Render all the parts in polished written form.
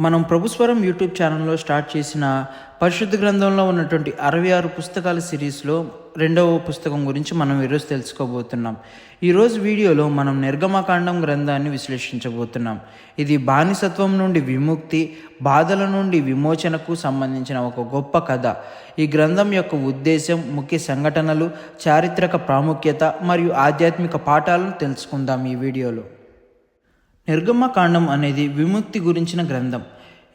మనం ప్రభుస్వరం యూట్యూబ్ ఛానల్లో స్టార్ట్ చేసిన పరిశుద్ధ గ్రంథంలో ఉన్నటువంటి 66 పుస్తకాల సిరీస్లో రెండవ పుస్తకం గురించి మనం ఈరోజు తెలుసుకోబోతున్నాం. ఈరోజు వీడియోలో మనం నిర్గమకాండం గ్రంథాన్ని విశ్లేషించబోతున్నాం. ఇది బానిసత్వం నుండి విముక్తి, బాధల నుండి విమోచనకు సంబంధించిన ఒక గొప్ప కథ. ఈ గ్రంథం యొక్క ఉద్దేశం, ముఖ్య సంఘటనలు, చారిత్రక ప్రాముఖ్యత మరియు ఆధ్యాత్మిక పాఠాలను తెలుసుకుందాం ఈ వీడియోలో. నిర్గమకాండం అనేది విముక్తి గురించిన గ్రంథం.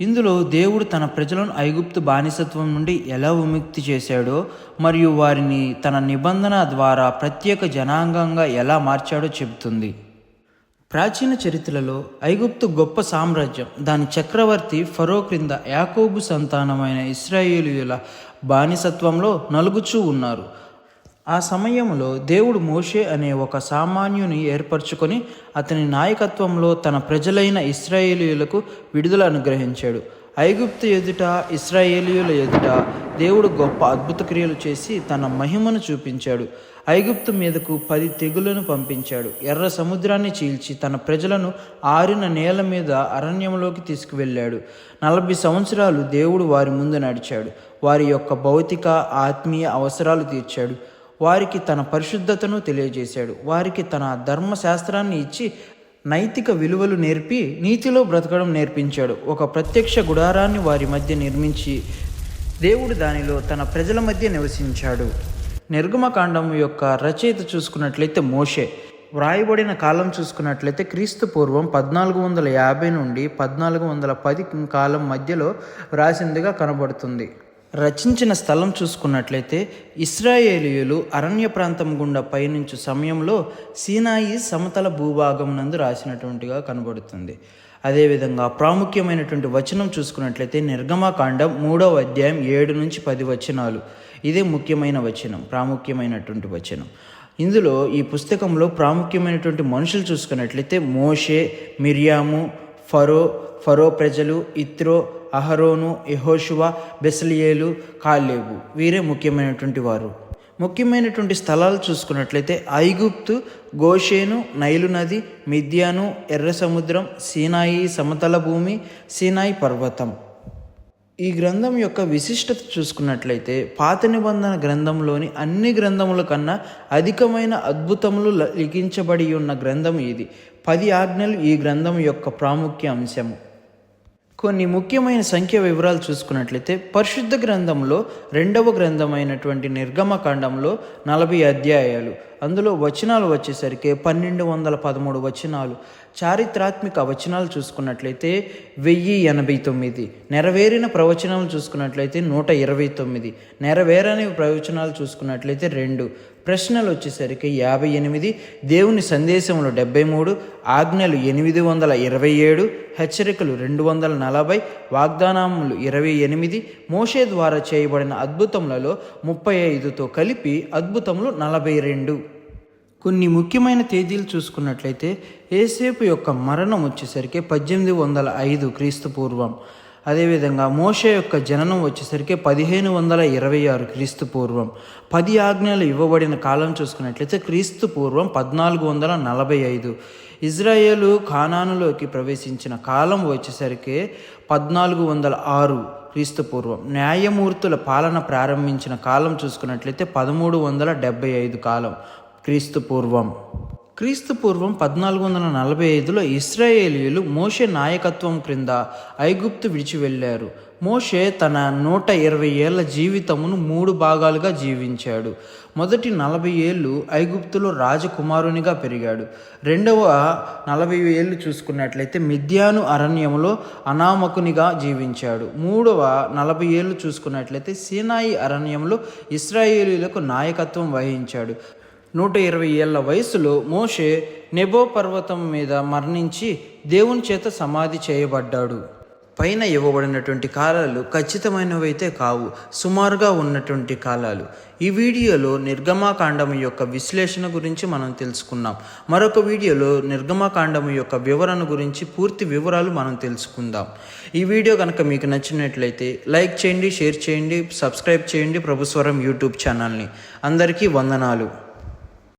ఇందులో దేవుడు తన ప్రజలను ఐగుప్తు బానిసత్వం నుండి ఎలా విముక్తి చేశాడో మరియు వారిని తన నిబంధన ద్వారా ప్రత్యేక జనాంగంగా ఎలా మార్చాడో చెబుతుంది. ప్రాచీన చరిత్రలో ఐగుప్తు గొప్ప సామ్రాజ్యం. దాని చక్రవర్తి ఫరో క్రింద యాకోబు సంతానమైన ఇశ్రాయేలీయుల బానిసత్వంలో నలుగుచూ ఉన్నారు. ఆ సమయంలో దేవుడు మోషే అనే ఒక సామాన్యుని ఏర్పరచుకొని అతని నాయకత్వంలో తన ప్రజలైన ఇశ్రాయేలీయులకు విడుదల అనుగ్రహించాడు. ఐగుప్తు ఎదుట, ఇశ్రాయేలీయుల ఎదుట దేవుడు గొప్ప అద్భుత క్రియలు చేసి తన మహిమను చూపించాడు. ఐగుప్తు మీదకు 10 తెగులను పంపించాడు. ఎర్ర సముద్రాన్ని చీల్చి తన ప్రజలను ఆరిన నేల మీద అరణ్యంలోకి తీసుకువెళ్ళాడు. 40 సంవత్సరాలు దేవుడు వారి ముందు నడిచాడు. వారి యొక్క భౌతిక, ఆత్మీయ అవసరాలు తీర్చాడు. వారికి తన పరిశుద్ధతను తెలియజేశాడు. వారికి తన ధర్మశాస్త్రాన్ని ఇచ్చి నైతిక విలువలు నేర్పి నీతిలో బ్రతకడం నేర్పించాడు. ఒక ప్రత్యక్ష గుడారాన్ని వారి మధ్య నిర్మించి దేవుడు దానిలో తన ప్రజల మధ్య నివసించాడు. నిర్గమకాండం యొక్క రచయిత చూసుకున్నట్లయితే మోషే. వ్రాయబడిన కాలం చూసుకున్నట్లయితే క్రీస్తు పూర్వం 1450 నుండి 1410 కాలం మధ్యలో వ్రాసిందిగా కనబడుతుంది. రచించిన స్థలం చూసుకున్నట్లయితే ఇశ్రాయేలీయులు అరణ్య ప్రాంతం గుండా పయనించు సమయంలో సీనాయి సమతల భూభాగం నందు రాసినటువంటిగా కనబడుతుంది. అదేవిధంగా ప్రాముఖ్యమైనటువంటి వచనం చూసుకున్నట్లయితే నిర్గమకాండం 3వ అధ్యాయం 7 నుంచి 10 వచనాలు. ఇదే ముఖ్యమైన వచనం, ప్రాముఖ్యమైనటువంటి వచనం. ఇందులో ఈ పుస్తకంలో ప్రాముఖ్యమైనటువంటి మనుషులు చూసుకున్నట్లయితే మోషే, మిర్యాము, ఫరో ప్రజలు, ఇత్రో, అహరోను, యెహోషువ, బెసలియేలు, కాలేబు, వీరే ముఖ్యమైనటువంటి వారు. ముఖ్యమైనటువంటి స్థలాలు చూసుకున్నట్లయితే ఐగుప్తు, గోషేను, నైలు నది, మిద్యాను, ఎర్ర సముద్రం, సీనాయి సమతల భూమి, సీనాయి పర్వతం. ఈ గ్రంథం యొక్క విశిష్టత చూసుకున్నట్లయితే పాత నిబంధన గ్రంథంలోని అన్ని గ్రంథముల కన్నా అధికమైన అద్భుతములు లిఖించబడి ఉన్న గ్రంథం ఇది. 10 ఆజ్ఞలు ఈ గ్రంథం యొక్క ప్రాముఖ్య అంశము. కొన్ని ముఖ్యమైన సంఖ్య వివరాలు చూసుకున్నట్లయితే పరిశుద్ధ గ్రంథంలో రెండవ గ్రంథమైనటువంటి నిర్గమకాండంలో 40 అధ్యాయాలు. అందులో వచనాలు వచ్చేసరికి 1213 వచనాలు. చారిత్రాత్మక వచనాలు చూసుకున్నట్లయితే 1089. నెరవేరిన ప్రవచనాలు చూసుకున్నట్లయితే 129. నెరవేరని ప్రవచనాలు చూసుకున్నట్లయితే 2. ప్రశ్నలు వచ్చేసరికి 58. దేవుని సందేశములు 73. ఆజ్ఞలు 827. హెచ్చరికలు 240. వాగ్దానములు 28. మోషే ద్వారా చేయబడిన అద్భుతములలో 35తో కలిపి అద్భుతములు 42. కొన్ని ముఖ్యమైన తేదీలు చూసుకున్నట్లయితే యోసేపు యొక్క మరణం వచ్చేసరికి 1805 క్రీస్తు పూర్వం. అదేవిధంగా మోషే యొక్క జననం వచ్చేసరికి 1526 క్రీస్తు పూర్వం. 10 ఆజ్ఞలు ఇవ్వబడిన కాలం చూసుకున్నట్లయితే క్రీస్తు పూర్వం 1445. ఇజ్రాయేలు కానానులోకి ప్రవేశించిన కాలం వచ్చేసరికి 1406 క్రీస్తు పూర్వం. న్యాయమూర్తుల పాలన ప్రారంభించిన కాలం చూసుకున్నట్లయితే 1375 కాలం క్రీస్తు పూర్వం. క్రీస్తు పూర్వం 1445లో ఇశ్రాయేలీయులు మోషే నాయకత్వం క్రింద ఐగుప్తు విడిచి వెళ్ళారు. మోషే తన 120 ఏళ్ల జీవితమును 3 భాగాలుగా జీవించాడు. మొదటి 40 ఏళ్ళు ఐగుప్తులో రాజకుమారునిగా పెరిగాడు. రెండవ 40 ఏళ్ళు చూసుకున్నట్లయితే మిద్యాను అరణ్యములో అనామకునిగా జీవించాడు. మూడవ 40 ఏళ్ళు చూసుకున్నట్లయితే సీనాయి అరణ్యంలో ఇశ్రాయేలీయులకు నాయకత్వం వహించాడు. 120 ఏళ్ల వయసులో మోషే నెబో పర్వతం మీద మరణించి దేవుని చేత సమాధి చేయబడ్డాడు. పైన ఇవ్వబడినటువంటి కాలాలు ఖచ్చితమైనవైతే కావు, సుమారుగా ఉన్నటువంటి కాలాలు. ఈ వీడియోలో నిర్గమకాండం యొక్క విశ్లేషణ గురించి మనం తెలుసుకున్నాం. మరొక వీడియోలో నిర్గమకాండం యొక్క వివరణ గురించి పూర్తి వివరాలు మనం తెలుసుకుందాం. ఈ వీడియో కనుక మీకు నచ్చినట్లయితే లైక్ చేయండి, షేర్ చేయండి, సబ్స్క్రైబ్ చేయండి ప్రభుస్వరం యూట్యూబ్ ఛానల్ని. అందరికీ వందనాలు.